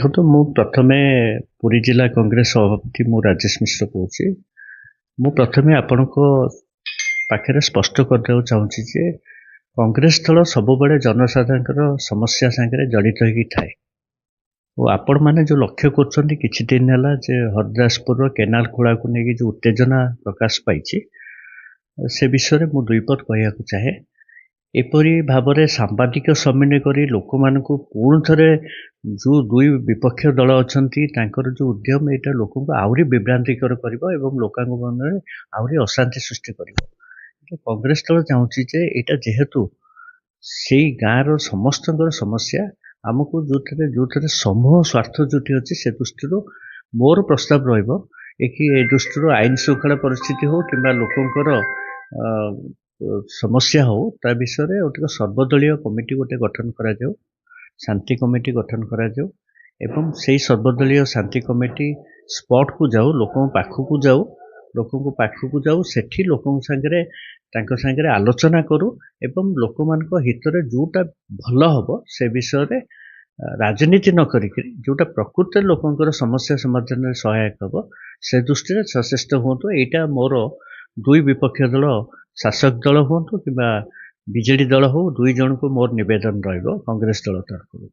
ଦେଖନ୍ତୁ ମୁଁ ପ୍ରଥମେ ପୁରୀ ଜିଲ୍ଲା କଂଗ୍ରେସ ସଭାପତି ମୁଁ ରାଜେଶ ମିଶ୍ର କହୁଛି। ମୁଁ ପ୍ରଥମେ ଆପଣଙ୍କ ପାଖରେ ସ୍ପଷ୍ଟ କରିଦେବାକୁ ଚାହୁଁଛି ଯେ କଂଗ୍ରେସ ଦଳ ସବୁବେଳେ ଜନସାଧାରଣଙ୍କର ସମସ୍ୟା ସାଙ୍ଗରେ ଜଡ଼ିତ ହେଇକି ଥାଏ। ଓ ଆପଣମାନେ ଯେଉଁ ଲକ୍ଷ୍ୟ କରୁଛନ୍ତି କିଛି ଦିନ ହେଲା ଯେ ହରଦାସପୁରର କେନାଲ ଖୋଳାକୁ ନେଇକି ଯେଉଁ ଉତ୍ତେଜନା ପ୍ରକାଶ ପାଇଛି, ସେ ବିଷୟରେ ମୁଁ ଦୁଇ ପଦ କହିବାକୁ ଚାହେଁ। ଏପରି ଭାବରେ ସାମ୍ବାଦିକ ସମ୍ମିଳନୀ କରି ଲୋକମାନଙ୍କୁ ପୁଣି ଥରେ ଯେଉଁ ଦୁଇ ବିପକ୍ଷ ଦଳ ଅଛନ୍ତି ତାଙ୍କର ଯେଉଁ ଉଦ୍ୟମ ଏଇଟା ଲୋକଙ୍କୁ ଆହୁରି ବିଭ୍ରାନ୍ତିକର କରିବ ଏବଂ ଲୋକଙ୍କ ମନରେ ଆହୁରି ଅଶାନ୍ତି ସୃଷ୍ଟି କରିବ। କଂଗ୍ରେସ ଦଳ ଚାହୁଁଛି ଯେ ଏଇଟା ଯେହେତୁ ସେଇ ଗାଁର ସମସ୍ତଙ୍କର ସମସ୍ୟା, ଆମକୁ ଯେଉଁଥିରେ ସମୂହ ସ୍ୱାର୍ଥ ଯୋଉଠି ଅଛି ସେ ଦୃଷ୍ଟିରୁ ମୋର ପ୍ରସ୍ତାବ ରହିବ ଏ ଦୃଷ୍ଟିରୁ ଆଇନ ଶୃଙ୍ଖଳା ପରିସ୍ଥିତି ହଉ କିମ୍ବା ଲୋକଙ୍କର ସମସ୍ୟା ହଉ ତା ବିଷୟରେ ଗୋଟେ ସର୍ବଦଳୀୟ କମିଟି ଗୋଟେ ଗଠନ କରାଯାଉ, ଶାନ୍ତି କମିଟି ଗଠନ କରାଯାଉ ଏବଂ ସେଇ ସର୍ବଦଳୀୟ ଶାନ୍ତି କମିଟି ସ୍ପଟକୁ ଯାଉ, ଲୋକଙ୍କ ପାଖକୁ ଯାଉ, ସେଠି ଲୋକଙ୍କ ସାଙ୍ଗରେ ତାଙ୍କ ସାଙ୍ଗରେ ଆଲୋଚନା କରୁ ଏବଂ ଲୋକମାନଙ୍କ ହିତରେ ଯୋଉଟା ଭଲ ହବ ସେ ବିଷୟରେ ରାଜନୀତି ନ କରିକି ଯୋଉଟା ପ୍ରକୃତରେ ଲୋକଙ୍କର ସମସ୍ୟା ସମାଧାନରେ ସହାୟକ ହବ ସେ ଦୃଷ୍ଟିରେ ସଚେଷ୍ଟ ହୁଅନ୍ତୁ। ଏଇଟା ମୋର ଦୁଇ ବିପକ୍ଷ ଦଳ, ଶାସକ ଦଳ ହୁଅନ୍ତୁ କିମ୍ବା ବିଜେଡି ଦଳ ହଉ, ଦୁଇ ଜଣଙ୍କୁ ମୋର ନିବେଦନ ରହିବ କଂଗ୍ରେସ ଦଳ ତରଫରୁ।